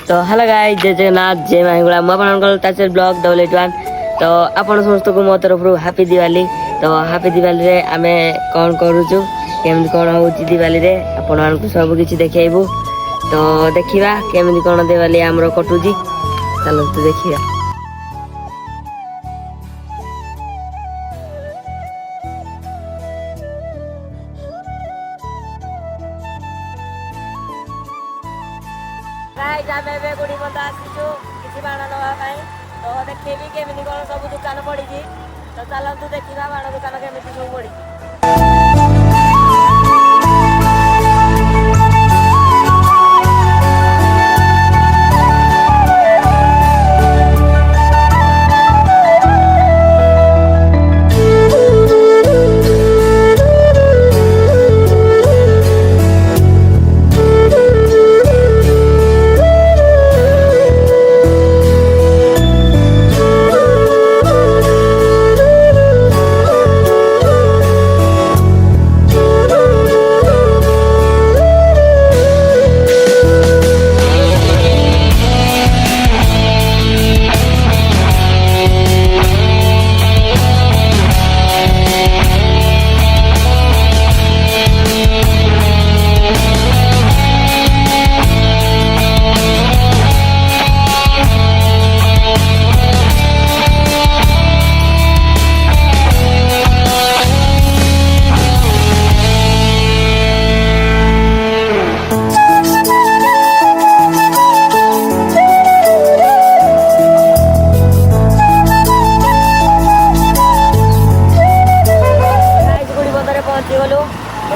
तो hello guys, जय जगन्नाथ, जय माहिगुड़ा। मु आपनकर ताचर ब्लॉग 881। तो आपण समस्त को मो तरफ हैप्पी दिवाली। तो हैप्पी दिवाली रे आमे कोन करूछु, केमि कोन होउची दिवाली रे आपण मानकु सब किछि देखाइबो। तो देखिबा केमि कोन दिवाली हमरो कटुजी। चलो तो देखिबा। गाइस आमे बे गुडी बंद आसीछु किछि बाण लगा पाई। तो देखिबी केमि कोन सब दुकान पड़ीजी। तो चलो तू देखिबा बाण दुकान केमि सब पड़ीजी।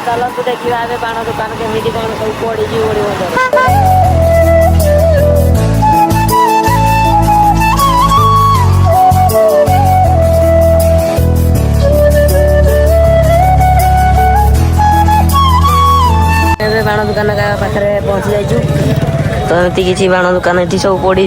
चलतु देखा बाण दुकान केमी कौन सब पड़ी गोड़ी बंदर बाण दुकान पाखे पहुंची जाइछु। तो एमती किसी बाण दुकान ये सब पड़ी।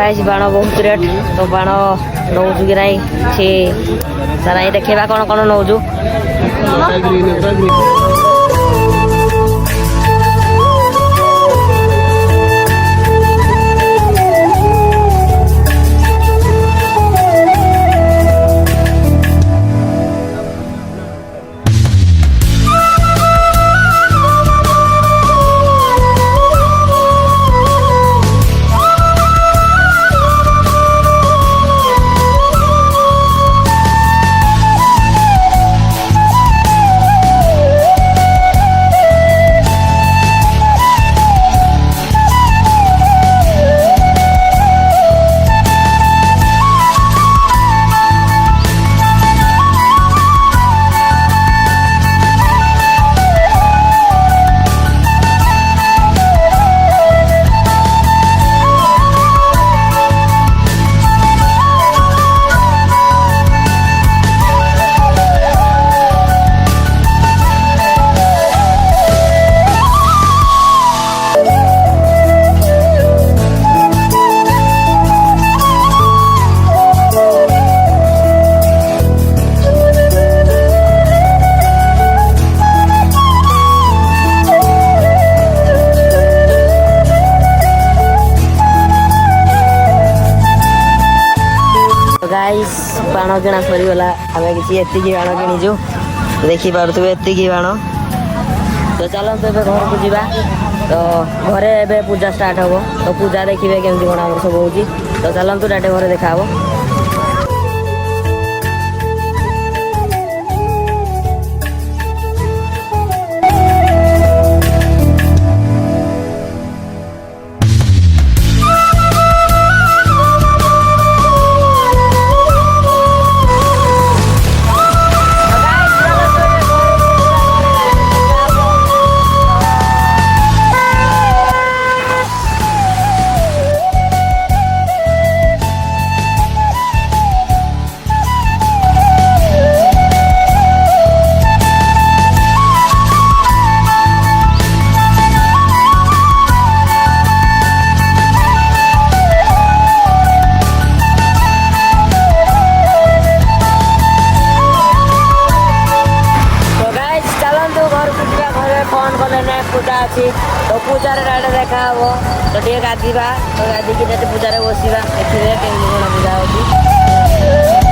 गाइस बाण बहुत रेट तो बाण नौजु कि नहीं सी सारा ये देखा कौन कौन नौजु गाइस बाण किणा सरीगला आम किसी एति बाण किणीचु देखिपे एति बाण तो चलते घर को जा तो घरे एबे पूजा स्टार्ट हम तो पूजा देखिए केमती कौन आम सब हो तो चलतु डाटे घरे देखा पूजा अच्छी तो पूजार डाटे देखा हम तो टे गाधीवा तो गाधिकी पूजा बसवा देखिए केमी कौन पूजा होती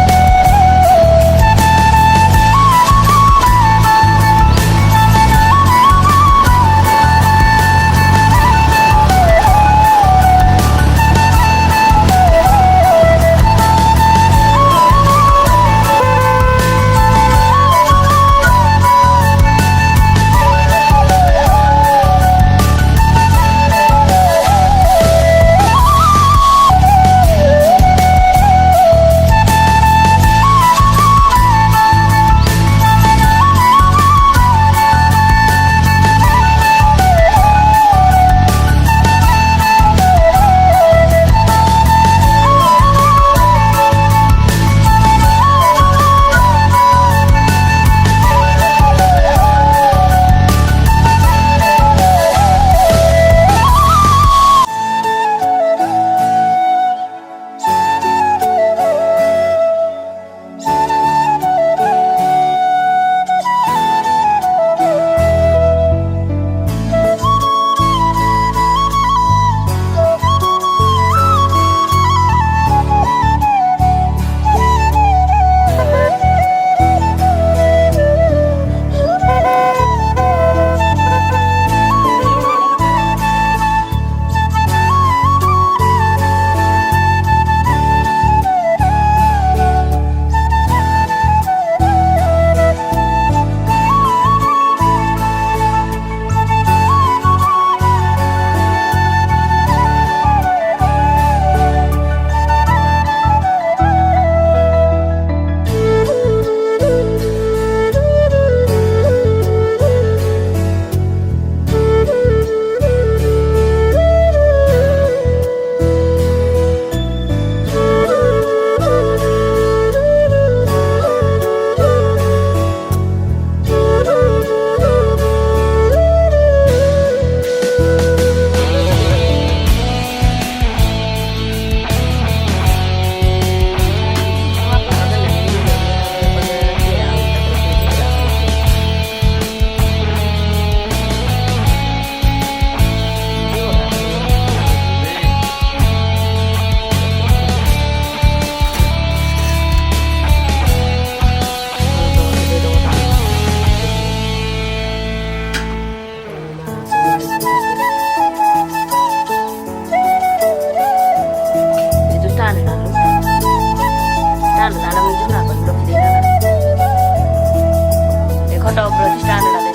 ଫଟୋ ଷ୍ଟାଣ୍ଡଟା ଦେବି।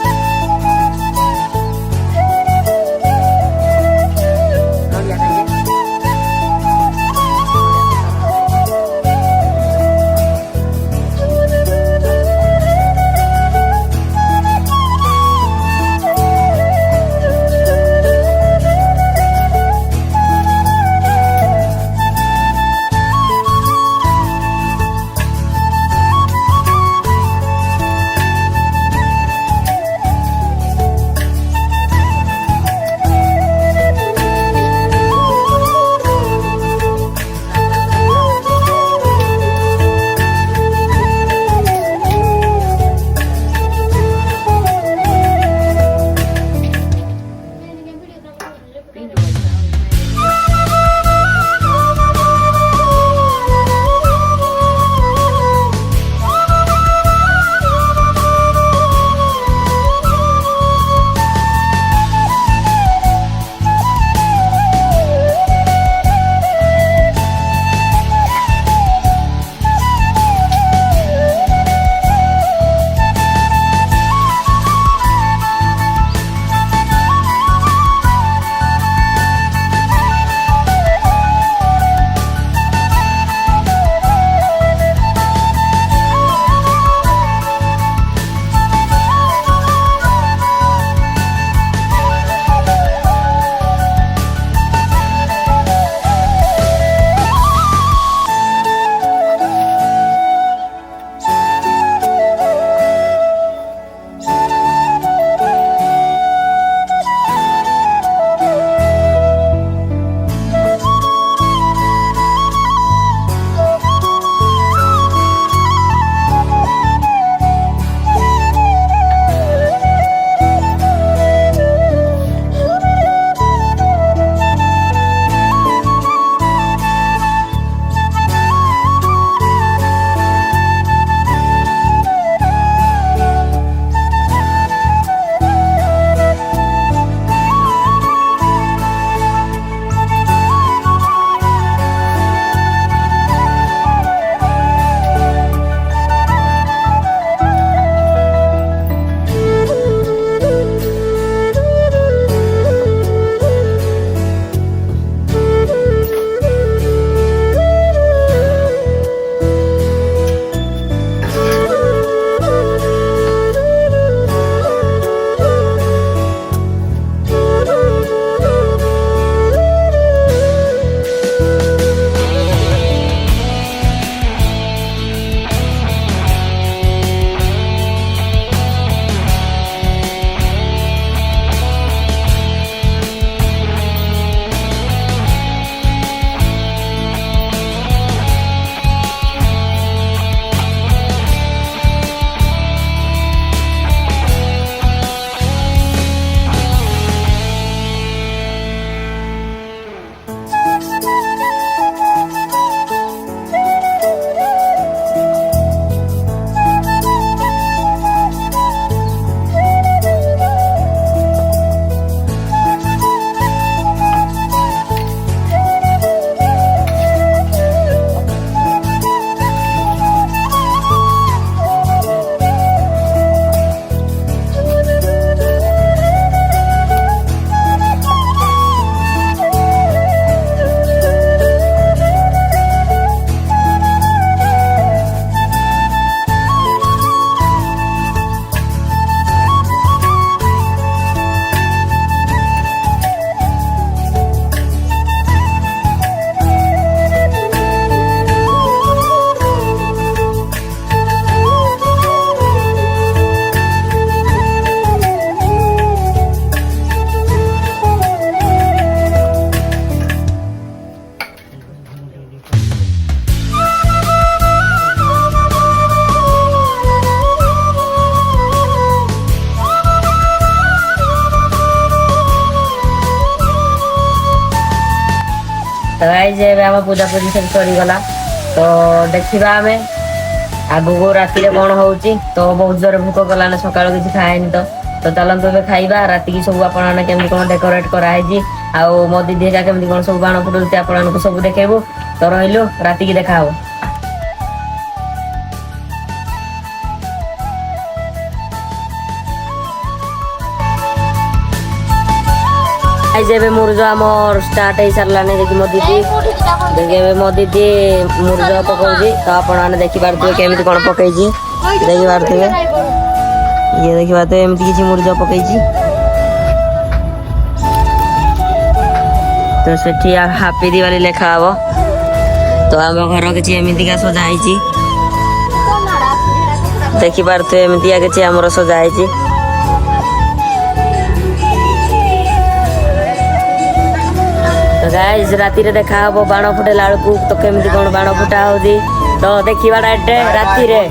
तो गाइस ଏବେ ଆମ ପୂଜା ପୂଜି ସବୁ ସରିଗଲା ତ ଦେଖିବା ଆମେ ଆଗକୁ ରାତିରେ କଣ ହଉଛି ତ ବହୁତ ଜୋରେ ଭୋକ କଲାଣି ସକାଳୁ କିଛି ଖାଏନି ତ ଚାଲନ୍ତୁ ଏବେ ଖାଇବା ରାତିକି ସବୁ ଆପଣମାନେ କେମିତି କଣ ଡେକୋରେଟ୍ କରାହେଇଛି ଆଉ ମୋ ଦିଦି ହେରିକା କେମିତି କଣ ସବୁ ବାଣ ଫୁଟଉଛି ଆପଣମାନଙ୍କୁ ସବୁ ଦେଖେଇବୁ ତ ରହିଲୁ ରାତିକି ଦେଖା ହବ। गाइस एबे मुरुज हमर स्टार्ट हे सरलाने देखि मोदीटी देखि एबे मोदीटी मुरुज पकाउजी तो आपण आने देखि पारथिबे केमिति कोन पकाइजी देखि पारथिबे ये देखि बात एमिति किछि मुरुज पकाइजी तो सेठी हैप्पी दिवाली लेखा हबो तो आम घर किछि एमिति का सजा आइछि देखि पारथिबे एमिति किछि हमर सजा आइछि तो गाइस राति रे देखा हबो बाण फुटेला बेलकू तो केमिति कोन बाण फुटा होदी तो देखिबा डायरेक्ट राति रे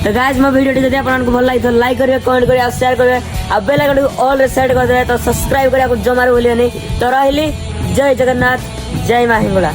तो गाइस मो वीडियो जदि आपको भल लगी तो लाइक करेंगे कमेंट करेंगे शेयर करेंगे ଆଉ ବେଲ ଆଇକନ୍ ଅଲ୍ ରେ ସେଟ୍ କରିଦେବେ। ତ ସବସ୍କ୍ରାଇब କରିବାକୁ ଜମାରୁ ଭୁଲିବେନି। ତ ରହିଲି, ଜୟ ଜଗନ୍ନାଥ, ଜୟ ମା ହିଙ୍ଗୁଳା।